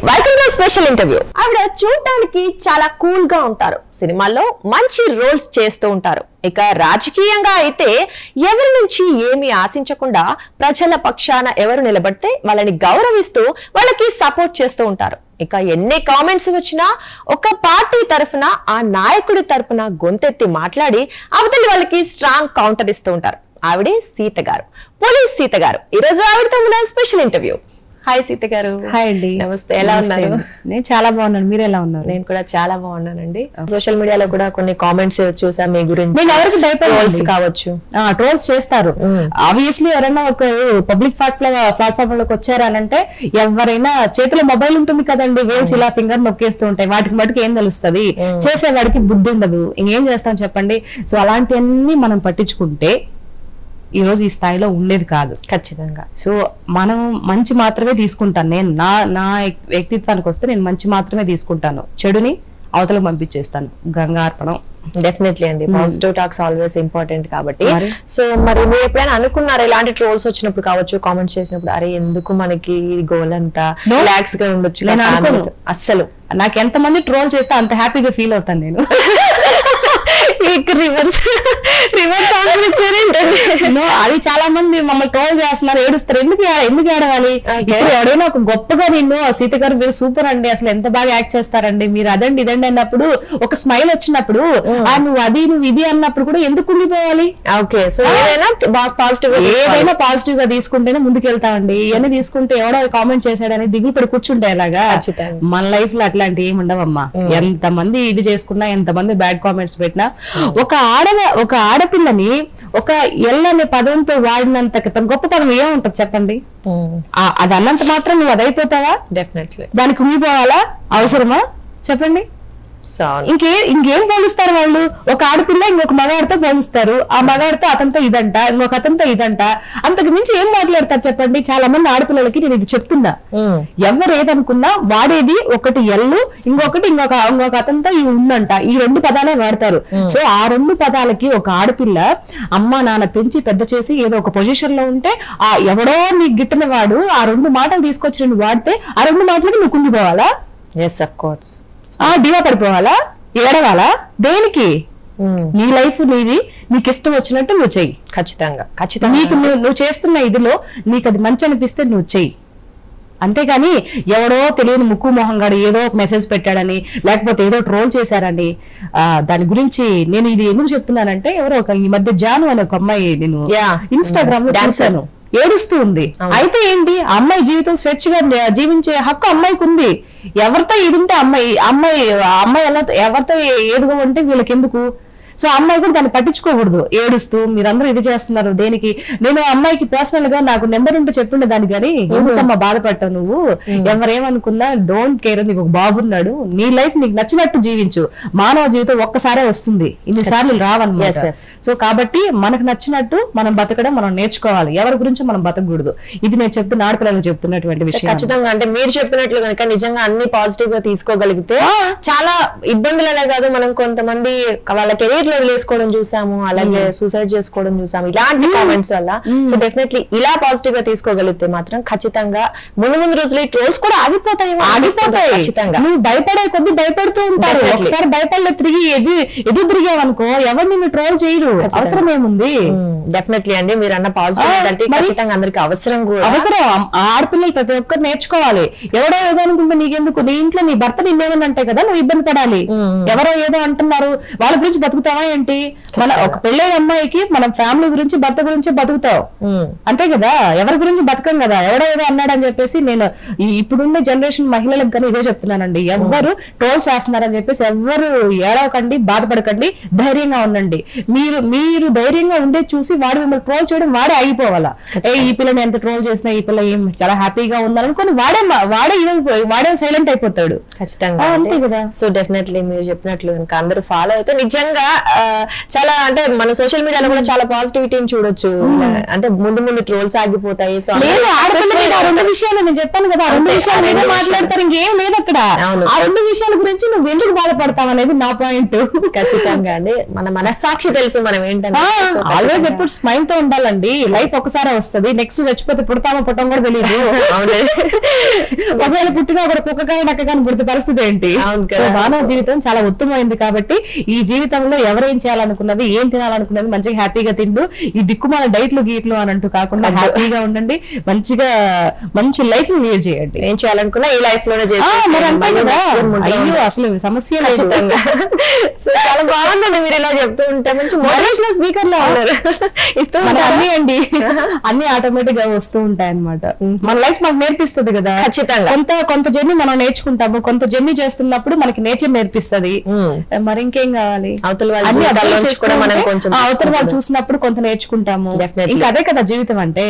Welcome to special interview. ఆవిడ చూడడానికి చాలా కూల్ గా ఉంటారు, సినిమాల్లో మంచి రోల్స్ చేస్తూ ఉంటారు. ఇక రాజకీయంగా అయితే ఎవరి నుంచి ఏమీ ఆశించకుండా ప్రజల పక్షాన ఎవరు నిలబడితే వాళ్ళని గౌరవిస్తూ వాళ్ళకి సపోర్ట్ చేస్తూ ఉంటారు. ఇక ఎన్ని కామెంట్స్ వచ్చినా ఒక పార్టీ తరఫున ఆ నాయకుడి తరఫున గొంతెత్తి మాట్లాడి అవతలి వాళ్ళకి స్ట్రాంగ్ కౌంటర్ ఇస్తూ ఉంటారు. ఆవిడే సీత గారు, పోలీస్ సీత గారు. ఈ రోజు ఆవిడతో ఉన్న స్పెషల్ ఇంటర్వ్యూ. హాయ్ సీత గారు. హాయ్ అండి. నమస్తే, ఎలా ఉన్నారు? నేను చాలా బాగున్నాను, మీరు ఎలా ఉన్నారు? నేను కూడా చాలా బాగున్నానండి. సోషల్ మీడియాలో కూడా కొన్ని కామెంట్స్ చూసా మీ గురించి. నేను ఎవరికి ట్రోల్స్ కావచ్చు, ట్రోల్స్ చేస్తారు. ఆబ్వియస్లీ ఎవరైనా ఒక పబ్లిక్ ప్లాట్ఫామ్ లోకి వచ్చారనంటే ఎవరైనా చేతిలో మొబైల్ ఉంటుంది కదండి, వేసి ఇలా ఫింగర్ నొక్కేస్తూ ఉంటాయి. వాటికి మటుకు ఏం తెలుస్తుంది, చేసేవాడికి బుద్ధి ఉండదు, ఇంకేం చేస్తాం చెప్పండి. సో అలాంటివన్నీ మనం పట్టించుకుంటే ఈ రోజు ఈ స్థాయిలో ఉండేది కాదు ఖచ్చితంగా. సో మనం మంచి మాత్రమే తీసుకుంటాను. నేను నా వ్యక్తిత్వానికి వస్తే నేను మంచి మాత్రమే తీసుకుంటాను, చెడుని అవతలకు పంపించేస్తాను. గంగార్పణం. డెఫినెట్లీ అండి, పాజిటివ్ టాక్స్ ఆల్వేస్ ఇంపార్టెంట్ కాబట్టి. సో మరి మీరు ఎప్పుడైనా అనుకున్నారా ఇలాంటి ట్రోల్స్ వచ్చినప్పుడు కావచ్చు, కామెంట్స్ చేసినప్పుడు, అరే ఎందుకు మనకి గోల్ అంతా రిలాక్స్ గా ఉండొచ్చు? నేను అనుకోను అస్సలు. నాకు ఎంతమంది ట్రోల్ చేస్తే అంత హ్యాపీగా ఫీల్ అవుతాను నేను. అది చాలా మంది మమ్మల్ని ట్రోల్ చేస్తున్నారు, ఏడుస్తారు. ఎందుకు ఏడవాలి? ఇప్పుడు ఎవడైనా ఒక గొప్పగా నిన్ను సీత గారు మీరు సూపర్ అండి, అసలు ఎంత బాగా యాక్ట్ చేస్తారండి, మీరు అదండి ఇదండి అన్నప్పుడు, ఒక స్మైల్ వచ్చినప్పుడు, నువ్వు అది నువ్వు ఇది అన్నప్పుడు కూడా ఎందుకు ఉండిపోవాలి? ఓకే, సో ఏదైనా పాజిటివ్ గా తీసుకుంటేనే ముందుకెళ్తామండి. ఇవన్నీ తీసుకుంటే ఎవడో కామెంట్ చేశాడని దిగులు పడి కూర్చుంటే ఎలాగా? మన లైఫ్ లో అట్లాంటి ఏమి ఉండవమ్మా. ఎంత మంది ఇది చేసుకున్నా, ఎంత మంది బ్యాడ్ కామెంట్స్ పెట్టినా, ఒక ఆడపిల్లని ఒక ఎల్ అనే పదంతో వాడినంత గొప్ప పదం ఏముంటది చెప్పండి? అది అన్నంత మాత్రం నువ్వు అదైపోతావా? డెఫినెట్లీ. దానికి కుమిపోవాలా? అవసరమా చెప్పండి? ఇంకేం పోలుస్తారు వాళ్ళు? ఒక ఆడపిల్ల ఇంకొక మగాడితో పోలుస్తారు, ఆ మగాడితో అతనితో ఇదంట, ఇంకొక అతనితో ఇదంట. అంతకు మించి ఏం మాట్లాడతారు చెప్పండి? చాలా మంది ఆడపిల్లలకి నేను ఇది చెప్తున్నా, ఎవరు ఏదనుకున్నా వాడేది ఒకటి ఎల్లు, ఇంకొక అతనితో ఇవి ఉందంట, ఈ రెండు పదాలే వాడతారు. సో ఆ రెండు పదాలకి ఒక ఆడపిల్ల అమ్మ నాన్న పెంచి పెద్ద చేసి ఏదో ఒక పొజిషన్ లో ఉంటే, ఆ ఎవడో నీకు గిట్టిన వాడు ఆ రెండు మాటలు తీసుకొచ్చి నువ్వు వాడితే ఆ రెండు మాటలకి నువ్వు కుంగిపోవాలా? Yes, of course. డివా పడిపోవాలా? ఏడవాలా? దేనికి? నీ లైఫ్ నీది, నీకు ఇష్టం వచ్చినట్టు నువ్వు చెయ్యి. ఖచ్చితంగా. నీకు నువ్వు చేస్తున్న ఇదిలో నీకు అది మంచి అనిపిస్తే నువ్వు చెయ్యి. అంతేగాని ఎవడో తెలియని ముక్కు మొహంగాడు ఏదో ఒక మెసేజ్ పెట్టాడని, లేకపోతే ఏదో ట్రోల్ చేశారని దాని గురించి నేను ఇది ఎందుకు చెప్తున్నానంటే, ఎవరో ఈ మధ్య జాను అనే ఒక అమ్మాయి నేను ఇన్స్టాగ్రామ్ లో చూశాను, ఏడుస్తూ ఉంది. అయితే ఏంటి, అమ్మాయి జీవితం స్వేచ్ఛగా జీవించే హక్కు అమ్మాయికి ఉంది. ఎవరితో ఇది ఉంటే అమ్మాయి ఎలా ఎవరితో ఏడుగా ఉంటే వీళ్ళకి ఎందుకు? సో అమ్మాయి కూడా దాన్ని పట్టించుకోకూడదు. ఏడుస్తూ మీరందరూ ఇది చేస్తున్నారు దేనికి? నేను అమ్మాయికి పర్సనల్ గా నాకు నెంబర్ ఉంటే చెప్పిండే దాన్ని, కానీ ఎందుకమ్మా బాధపడ్డావు నువ్వు? ఎవరేమనుకున్నా డోంట్ కేర్. నీకు ఒక బాబున్నాడు, నీ లైఫ్ నీకు నచ్చినట్టు జీవించు. మానవ జీవితం ఒక్కసారే వస్తుంది, ఇన్నిసార్లు రావన్నమాట. సో కాబట్టి మనకు నచ్చినట్టు మనం బతకడం మనం నేర్చుకోవాలి, ఎవరి గురించి మనం బతకూడదు. ఇది నేను చెప్తున్న ఆడపిల్లలకు చెప్తున్నటువంటి విషయం. ఖచ్చితంగా. అంటే మీరు చెప్పినట్లు కనుక నిజంగా అన్ని పాజిటివ్ గా తీసుకోగలిగితే చాలా ఇబ్బందులనే కాదు, మనం కొంతమంది వాళ్ళ కెరీర్ వదిలేసుకోవడం చూసాము, అలాగే సూసైడ్ చేసుకోవడం చూసాము ఇలాంటి కామెంట్స్ వల్ల. సో డెఫినెట్లీ ఇలా పాజిటివ్ గా తీసుకోగలిగితే మాత్రం ఖచ్చితంగా ముందు రోజులు ఈ ట్రోల్స్ కూడా ఆగిపోతాయి. ఖచ్చితంగా. నువ్వు భయపడే కొద్ది భయపడుతూ ఉంటారు. ఒకసారి భయపడలే తిరిగి ఎదురు తిరిగావనుకో ఎవరు నిన్ను ట్రోల్ చేయరు. అవసరం ఏముంది? డెఫినెట్లీ అండి, మీరు అన్న పాజిటివ్ అంటే ఖచ్చితంగా అందరికి అవసరం. ఆడపిల్లలు ప్రతి ఒక్కరు నేర్చుకోవాలి. ఎవడో ఏదో అనుకుంటే నీకెందుకు? నీ ఇంట్లో నీ భర్త నిన్నేమని అంటే కదా నువ్వు ఇబ్బంది పడాలి. ఎవరో ఏదో అంటున్నారు వాళ్ళ గురించి బతుకుతావా ఏంటి? మన ఒక పెళ్ళైన అమ్మాయికి మనం ఫ్యామిలీ గురించి భర్త గురించి బతుకుతావు అంతే కదా, ఎవరి గురించి బతకం కదా. ఎవడో ఏదో అన్నాడని చెప్పేసి నేను ఇప్పుడున్న జనరేషన్ మహిళలకు కానీ ఇదే చెప్తున్నానండి, ఎవరు ట్రోల్స్ చేస్తున్నారని చెప్పేసి ఎవరు ఏడవకండి, బాధపడకండి, ధైర్యంగా ఉండండి. మీరు ధైర్యంగా ఉండే చూసి వాడు మిమ్మల్ని ట్రోల్ చేయడం వాడే అయిపోవాలా. ఈ పిల్లని ఎంత ట్రోల్ చేసినా ఈ పిల్ల ఏం చాలా హ్యాపీగా ఉందనుకొని వాడే సైలెంట్ అయిపోతాడు. ఖచ్చితంగా అంతే కదా. సో డెఫినెట్లీ మీరు చెప్పినట్లు ఇంకా అందరూ ఫాలో అయితే నిజంగా చాలా అంటే మన సోషల్ మీడియాలో కూడా చాలా పాజిటివిటీని చూడొచ్చు. అంటే ముందు ముందు ట్రోల్స్ ఆగిపోతాయి. సో రెండు విషయాలు నేను చెప్పాను కదా, రెండు విషయాలు ఏదో మాట్లాడతారు, ఇంకేం లేదు అక్కడ. ఆ రెండు విషయాల గురించి నువ్వు ఎందుకు బాధపడతావు అనేది నా పాయింట్. ఖచ్చితంగా అండి, మన మనస్సాక్షి తెలుసు మనం ఏంటంటే. ఆల్వేస్ ఎప్పుడు స్మైల్ తో ఉండాలండి. లైఫ్ ఒకసారి వస్తుంది, నెక్స్ట్ చచ్చిపోతే పుడతామో పుట్టం కూడా తెలియదు. ఒకవేళ పుట్టినా ఒకటి కుక్కగా నక్కగా పుడితే పరిస్థితి ఏంటి? సో మానవ జీవితం చాలా ఉత్తమమైంది కాబట్టి ఈ జీవితంలో ఎవరేం చేయాలనుకున్నది, ఏం తినాలనుకున్నది మంచిగా హ్యాపీగా తింటూ, ఈ దిక్కుమాల డైట్లు గీట్లు అని అంటూ కాకుండా హ్యాపీగా ఉండండి, మంచిగా మంచి లైఫ్ లీడ్ చేయండి. ఏం చేయాలనుకున్నా ఈ లైఫ్ లోనే అయ్యో అసలు సమస్య చాలా బాగుందండి మీరు ఇలా చెప్తూ ఉంటే. మంచి మోటివేషనల్ స్పీకర్ లో ఉన్నారు. అన్ని అండి అన్ని ఆటోమేటిక్ గా వస్తూ ఉంటాయి అన్నమాట. మన లైఫ్ మనకు నేర్పిస్తుంది కదా. ఖచ్చితంగా కొంత జర్నీ మనం నేర్చుకుంటాము, కొంత జర్నీ చేస్తున్నప్పుడు మనకి నేచర్ నేర్పిస్తుంది. మరి ఇంకేం కావాలి? అవతల వాళ్ళు చూసినప్పుడు కొంత నేర్చుకుంటాము. ఇంకా అదే కదా జీవితం అంటే.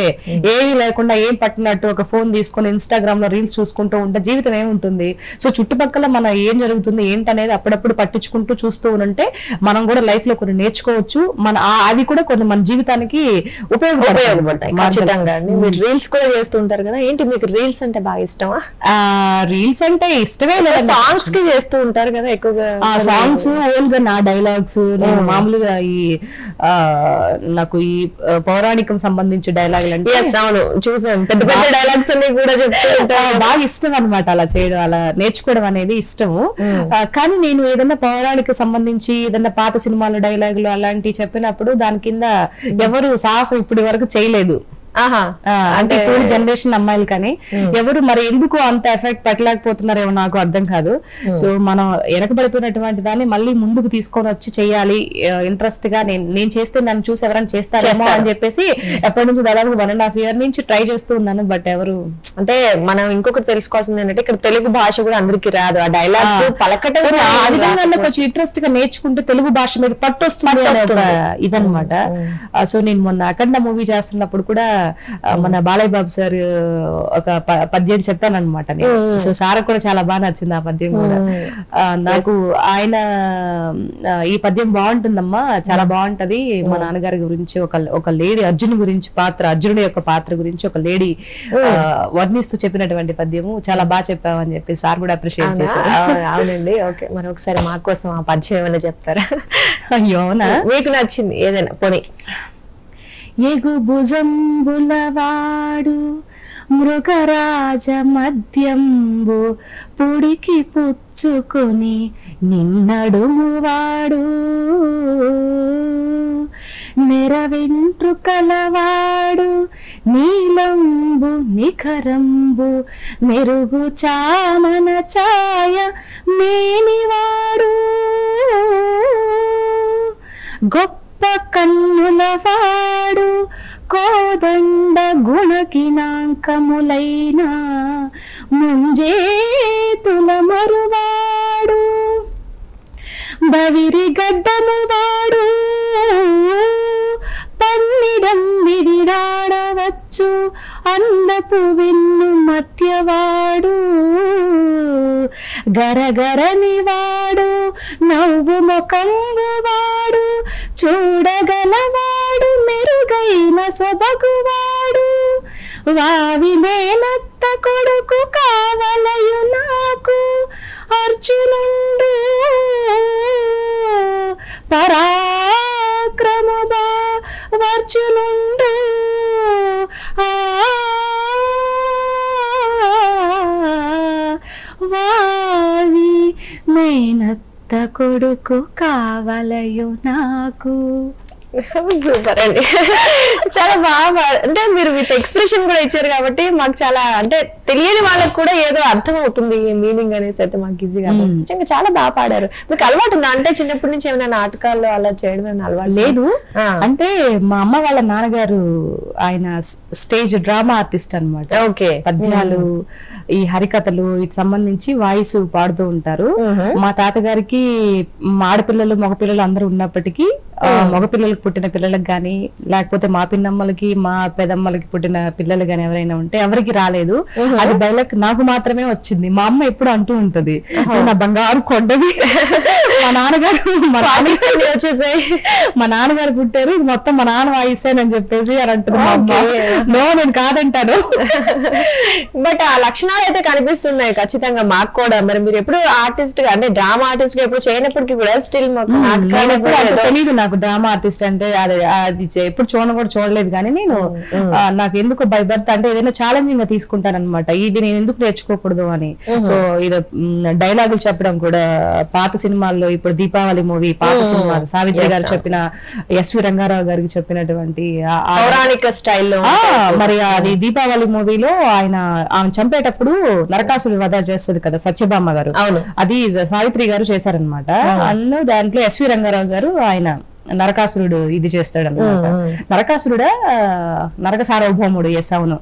ఏమీ లేకుండా ఏం పట్టినట్టు ఒక ఫోన్ తీసుకొని ఇన్స్టాగ్రామ్ లో రీల్స్ చూసుకుంటూ ఉంటే జీవితం ఏముంటుంది? సో చుట్టుపక్కల మన ఏం జరుగుతుంది ఏంటనేది అప్పుడప్పుడు పట్టించుకుంటూ చూస్తూ ఉంటే మనం కూడా లైఫ్ లో కొన్ని నేర్చుకోవచ్చు. అవి కూడా కొన్ని మన జీవితానికి ఉపయోగపడతాయి. ఖచ్చితంగా. మీరు రీల్స్ కూడా చేస్తూ ఉంటారు కదా, ఏంటి మీకు రీల్స్ అంటే బాగా ఇష్టమా? రీల్స్ అంటే ఇష్టమే లేదు, సాంగ్స్ కి చేస్తూ ఉంటారు కదా ఎక్కువగా. సాంగ్స్ ఓన్ గా నా డైలాగ్స్ నేను మామూలుగా నాకు ఈ పౌరాణికం సంబంధించి డైలాగులు అంటే చూసాను, పెద్ద పెద్ద డైలాగ్స్ అన్ని కూడా చెప్తూ ఉంటారు. బాగా ఇష్టం అనమాట అలా చేయడం, అలా నేర్చుకోవడం అనేది ఇష్టము. కానీ నేను ఏదన్నా పౌరాణిక సంబంధించి ఏదన్నా పాత సినిమాల డైలాగులు అలాంటివి చెప్పినప్పుడు దాని కింద ఎవరు సాహసం ఇప్పటి వరకు చేయలేదు. అంటే ఇప్పుడు జనరేషన్ అమ్మాయిలు కానీ ఎవరు మరి ఎందుకు అంత ఎఫెక్ట్ పెట్టలేకపోతున్నారేమో నాకు అర్థం కాదు. సో మనం వెనకబడిపోయినటువంటి దాన్ని మళ్ళీ ముందుకు తీసుకొని వచ్చి చెయ్యాలి ఇంట్రెస్ట్ గా. నేను చేస్తే నన్ను చూసి ఎవరైనా చేస్తారేమో అని చెప్పేసి ఎప్పటి నుంచి దాదాపు 1.5 years నుంచి ట్రై చేస్తూ ఉన్నాను. బట్ ఎవరు అంటే మనం ఇంకొకటి తెలుసుకోవాల్సింది ఏంటంటే ఇక్కడ తెలుగు భాష కూడా అందరికి రాదు. ఆ డైలాగ్స్ పలకటం ఆ విధంగా కొంచెం ఇంట్రెస్ట్ గా నేర్చుకుంటే తెలుగు భాష మీద పట్టు వస్తుంది ఇదనమాట. సో నేను మొన్న అఖండ మూవీ చేస్తున్నప్పుడు కూడా మన బాలయ్య బాబు సార్ ఒక పద్యం చెప్పాను అనమాట. సో సార్ కూడా చాలా బాగా నచ్చింది ఆ పద్యం కూడా నాకు. ఆయన ఈ పద్యం బాగుంటుందమ్మా, చాలా బాగుంటది. మా నాన్నగారి గురించి ఒక లేడీ అర్జునుడి యొక్క పాత్ర గురించి ఒక లేడీ వర్ణిస్తూ చెప్పినటువంటి పద్యము చాలా బాగా చెప్పావని చెప్పి సార్ కూడా అప్రిషియేట్ చేశారు. అవునండి. ఓకే, మరి ఒకసారి మా కోసం ఆ పద్యం ఏమైనా చెప్తారా? అయ్యో అవునా, మీకు నచ్చింది ఏదైనా పోనీ. ఎగు భుజంబులవాడు మృగరాజ మద్యంబు పుడికి పుచ్చుకొని నిన్నడుమువాడు నెరవెంట్రుకలవాడు నీలంబు నిఖరంబు మెరుగు చామన ఛాయ మేనివాడు గొప్ప కన్నులవాడు కోదండ గుణకినాంకములైన ముంజేతుల మరువాడు బవిరి గడ్డము వాడు పన్నిడం విడిడాడవచ్చు అందపు విన్ను మధ్యవాడు గరగరని వాడు నవ్వు ముఖంబు వాడు చూడగలవాడు మెరుగైన సొబగువాడు వావిలేనత్త కొడుకు కావలయు నాకు అర్జునుండు పరాక్రమబా వర్జునుండు వావి మేనత్త కొడుకు కావలయు నాకు. సూపర్ అండి, చాలా బాగా. అంటే మీరు విత్ ఎక్స్ప్రెషన్ కూడా ఇచ్చారు కాబట్టి మాకు చాలా అంటే తెలియని వాళ్ళకి కూడా ఏదో అర్థం అవుతుంది మీనింగ్ అనేసి అయితే మాకు ఈజీగా నిజంగా చాలా బాగా పాడారు. మీకు అలవాటు ఉందా? అంటే చిన్నప్పటి నుంచి ఏమైనా నాటకాల్లో అలా చేయడం అలవాటు లేదు. అంటే మా అమ్మ వాళ్ళ నాన్నగారు ఆయన స్టేజ్ డ్రామా ఆర్టిస్ట్ అన్నమాట. ఓకే, పద్యాలు ఈ హరికథలు ఇటు సంబంధించి వాయిస్ పాడుతూ ఉంటారు. మా తాతగారికి ఆడపిల్లలు మగపిల్లలు అందరూ ఉన్నప్పటికీ మగపిల్లలకు పుట్టిన పిల్లలకు గాని లేకపోతే మా పిన్నమ్మలకి మా పెదమ్మలకి పుట్టిన పిల్లలు గాని ఎవరైనా ఉంటే ఎవరికి రాలేదు. అది బయలకు నాకు మాత్రమే వచ్చింది. మా అమ్మ ఎప్పుడు అంటూ ఉంటది, నా బంగారు కొండవి మా నాన్నగారు వచ్చేసాయి, మా నాన్నగారు పుట్టారు, ఇది మొత్తం మా నాన్న వాయిస్తానని చెప్పేసి అని అంటుంది మా అమ్మ. నో, నేను కాదంటాను. బట్ ఆ లక్షణాలు అయితే కనిపిస్తున్నాయి ఖచ్చితంగా మాకు కూడా. మరి మీరు ఎప్పుడు ఆర్టిస్ట్ అంటే డ్రామా ఆర్టిస్ట్ గా ఎప్పుడు చేయనప్పటికీ కూడా స్టిల్ తెలీదు నాకు డ్రామా ఆర్టిస్ట్ అంటే. అది ఎప్పుడు కూడా చూడలేదు కానీ నేను నాకు ఎందుకు బై బర్త్ అంటే ఏదైనా ఛాలెంజింగ్ గా తీసుకుంటాను అనమాట. ఇది నేను ఎందుకు నేర్చుకోకూడదు అని. సో ఇది డైలాగులు చెప్పడం కూడా పాత సినిమాల్లో, ఇప్పుడు దీపావళి మూవీ పాత సినిమా సావిత్రి గారు చెప్పిన, ఎస్వి రంగారావు గారికి చెప్పినటువంటి పౌరాణిక స్టైల్లో. మరి అది దీపావళి మూవీలో ఆమె చంపేటప్పుడు నరకాసుని వధ చేస్తుంది కదా సత్యభామ గారు, అది సావిత్రి గారు చేశారనమాట. అన్ను దాంట్లో ఎస్వి రంగారావు గారు ఆయన నరకాసురుడు ఇది చేస్తాడు అనమాట. నరకాసురుడా నరక సార్వభౌముడు. ఎస్ అవును.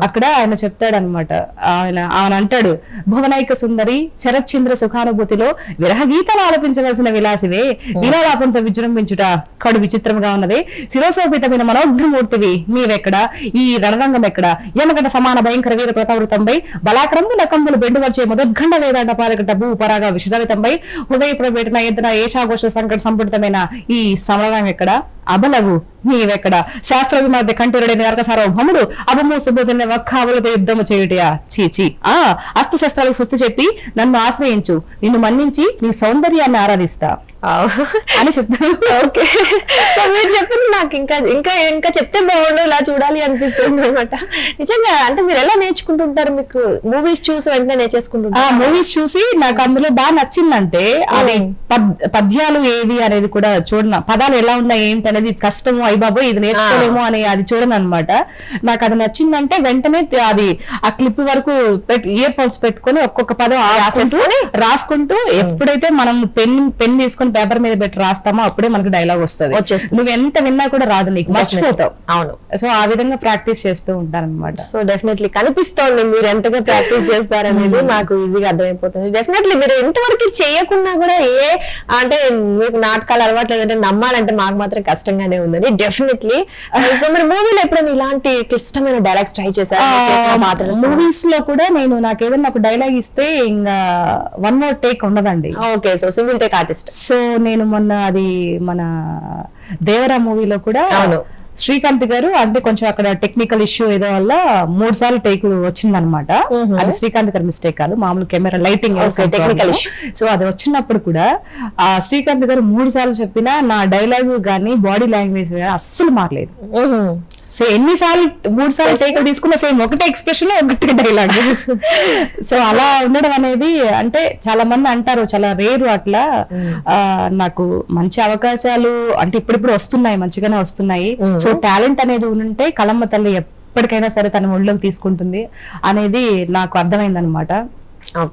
అక్కడ ఆయన చెప్తాడనమాట. ఆయన అంటాడు, భువనైక సుందరి శరత్చంద్ర సుఖానుభూతిలో విరహ గీతాలు ఆలపించవలసిన విలాసివే, విలాలాపంతో విజృంభించుట కడు విచిత్రంగా ఉన్నది. శిరోశోభితమైన మనోజ్ఞమూర్తివి నీవెక్కడ, ఈ రణరంగం ఎక్కడ, యమగట సమాన భయంకర వీర ప్రతావృతంపై బలాక్రము నకంబులు బెండువచ్చే మొదద్గండ వేదాంత పాలకట భూ పరాగా విషదరితంపై హృదయపురబెట్టిన ఎద్దున ఏషాఘోష సంకట సంపుటితమైన ఈ సమరం ఎక్కడ, అబలవు నీవెక్కడ, శాస్త్రాభిమార్ది కంఠీరుడైన నరక సార్వభౌముడు అభము సుబోధుని వక్కావులతో యుద్ధము చేయుటయా, చీచి అస్త్ర శస్త్రాలకు సుస్థి చెప్పి నన్ను ఆశ్రయించు, నిన్ను మన్నించి నీ సౌందర్యాన్ని ఆరాధిస్తా అని చెప్తాను. ఓకే, మీరు చెప్పింది నాకు ఇంకా ఇంకా ఇంకా చెప్తే బాగుండు, ఇలా చూడాలి అనిపిస్తుంది అనమాట. నిజంగా అంటే మీరు ఎలా నేర్చుకుంటుంటారు? మీకు మూవీస్ చూసి వెంటనే నేర్చేసుకుంటుంటారు? మూవీస్ చూసి నాకు అందులో బాగా నచ్చిందంటే అది పద్యాలు ఏది అనేది కూడా చూడను, పదాలు ఎలా ఉన్నాయి ఏంటి అనేది కష్టము, అయ్యబాబో ఇది నేర్చుకోలేము అని అది చూడను అనమాట. నాకు అది నచ్చిందంటే వెంటనే అది ఆ క్లిప్ వరకు ఇయర్ ఫోన్స్ పెట్టుకొని ఒక్కొక్క పదం రాసుకుంటూ ఎప్పుడైతే మనం పెన్ తీసుకొని పేపర్ మీద పెట్టి రాస్తామో అప్పుడే మనకు డైలాగ్ వస్తుంది. నువ్వు ఎంత విన్నా కూడా రాదు, నీకు మర్చిపోతావు. అవును. సో ఆ విధంగా ప్రాక్టీస్ చేస్తూ ఉంటాను అనమాట. సో డెఫినెట్లీ కనిపిస్తోంది మీరు ఎంతగా ప్రాక్టీస్ చేస్తారనేది మాకు ఈజీగా అర్థమైపోతుంది. డెఫినెట్లీ మీరు ఎంతవరకు చేయకున్నా కూడా అంటే మీకు నాటకాలు అలవాటు లేదంటే నమ్మాలంటే మాకు మాత్రం కష్టంగానే ఉందని. డెఫినెట్లీ. సో మీరు మూవీలో ఎప్పుడైనా ఇలాంటి క్లిష్టమైన డైలాగ్స్ ట్రై చేశారు? మూవీస్ లో కూడా నేను నాకు ఏదైనా ఒక డైలాగ్ ఇస్తే ఇంకా వన్ మోర్ టేక్ ఉండదండి. Okay, so single take artist. So నేను మొన్న అది మన దేవరా మూవీలో కూడా శ్రీకాంత్ గారు అంటే కొంచెం అక్కడ టెక్నికల్ ఇష్యూ ఏదో వల్ల 3 సార్లు టేక్ వచ్చిందనమాట. అది శ్రీకాంత్ గారి మిస్టేక్ కాదు, మామూలు camera lighting technical issue. So అది వచ్చినప్పుడు కూడా ఆ శ్రీకాంత్ గారు 3 సార్లు చెప్పినా నా డైలాగ్ గానీ బాడీ లాంగ్వేజ్ అస్సలు మారలేదు. ఎన్నిసార్లు 3 సార్లు టేక్ తీసుకున్న సేమ్ ఒకటే ఎక్స్ప్రెషన్ ఒకటే డైలాగ్. సో అలా ఉండడం అనేది అంటే చాలా మంది అంటారు చాలా రేరు అట్లా. నాకు మంచి అవకాశాలు అంటే ఇప్పుడిప్పుడు వస్తున్నాయి, మంచిగానే వస్తున్నాయి. సో టాలెంట్ అనేది ఉంటే కళమ్మ తల్లి ఎప్పటికైనా సరే తన ఒళ్ళోకి తీసుకుంటుంది అనేది నాకు అర్థమైంది అనమాట.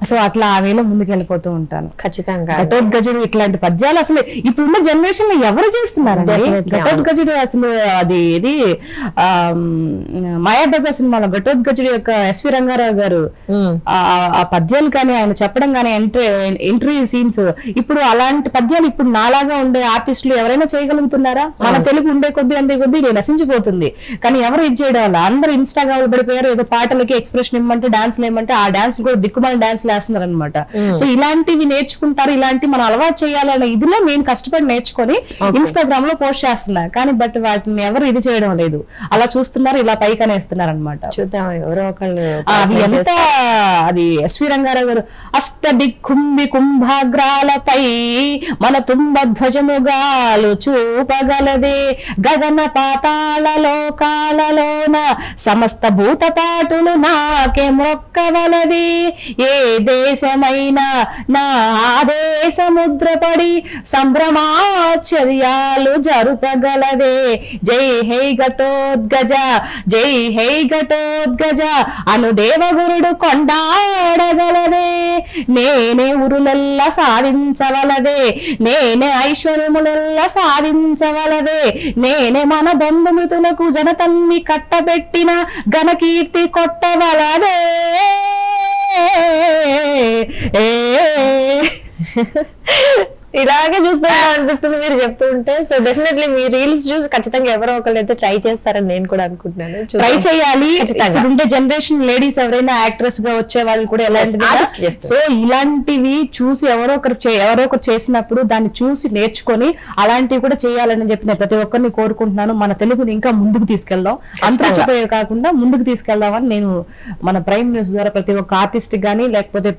సో అట్లా ఆ వేలో ముందుకు వెళ్ళిపోతూ ఉంటాను. ఖచ్చితంగా ఘటోద్గజుడు ఇట్లాంటి పద్యాలు అసలు ఇప్పుడున్న జనరేషన్ లో ఎవరు చేస్తున్నారు? ఘటోద్గజుడు అసలు అది ఇది మాయాబజార్ సినిమాలో ఘటోద్గజుడు యొక్క ఎస్వి రంగారావు గారు ఆ పద్యాలు కానీ ఆయన చెప్పడం కానీ ఎంట్రీ సీన్స్ ఇప్పుడు అలాంటి పద్యాలు ఇప్పుడు నాలాగా ఉండే ఆర్టిస్టులు ఎవరైనా చేయగలుగుతున్నారా? మన తెలుగు ఉండే కొద్ది అందే కొద్ది నశించిపోతుంది. కానీ ఎవరు ఇది చేయడం వల్ల అందరూ ఇన్స్టాగ్రామ్ పడిపోయారు. ఏదో పాటలకి ఎక్స్ప్రెషన్ ఇవ్వమంటే డాన్స్ లేమంటే ఆ డాన్స్ కూడా దిక్కుమాల డాన్స్ వేస్తున్నారు అనమాట. సో ఇలాంటివి నేర్చుకుంటారు, ఇలాంటి మనం అలవాటు చేయాలనే ఇదిలో నేను కష్టపడి నేర్చుకొని ఇన్స్టాగ్రామ్ లో పోస్ట్ చేస్తున్నా. కానీ బట్ వాటిని ఎవరు ఇది చేయడం లేదు, అలా చూస్తున్నారు, ఇలా పైకి అనేస్తున్నారు అనమాట. చూద్దాం ఎవరో ఒకళ్ళు. అది ఎంత అది ఎస్వి రంగారావు గారు అష్టదిక్కుంభి కుంభాగ్రాలపై మన తుంబ ధ్వజముగాలు చూపగలదే గగన పాతాళ లోకాలలోన సమస్త భూతపాటులు నాకే మొక్కవలదే ఏ దేశమైనా నా ఆదేశముద్రపడి సంభ్రమాచర్యాలు జరుపగలదే. జై హై ఘటోద్గజ, జై హై ఘటోద్గజ అను దేవగురుడు కొండాడగలదే. నేనే ఉరులెల్ల సాధించవలదే, నేనే ఐశ్వర్యములెల్ల సాధించవలదే, నేనే మన బంధుమితులకు జనతన్ని కట్టబెట్టిన ఘనకీర్తి కొట్టవలదే. ఇలాగే చూస్తా అనిపిస్తుంది మీరు చెప్తూ ఉంటే. సో డెఫినెట్లీ మీ రీల్స్ చూసి ఖచ్చితంగా ఎవరో ఒకళ్ళు అయితే ట్రై చేస్తారని నేను కూడా అనుకుంటున్నాను. ట్రై చేయాలి. ఉండే జనరేషన్ లేడీస్ ఎవరైనా యాక్ట్రెస్ గా వచ్చే వాళ్ళు కూడా ఎలాంటి సో ఇలాంటివి చూసి ఎవరో ఒకరు చేసినప్పుడు దాన్ని చూసి నేర్చుకొని అలాంటివి కూడా చేయాలని చెప్పి నేను ప్రతి ఒక్కరిని కోరుకుంటున్నాను. మన తెలుగుని ఇంకా ముందుకు తీసుకెళ్దాం, అంతరించిపోయే కాకుండా ముందుకు తీసుకెళ్దామని నేను మన ప్రైమ్ న్యూస్ ద్వారా ప్రతి ఒక్క ఆర్టిస్ట్ గానీ లేకపోతే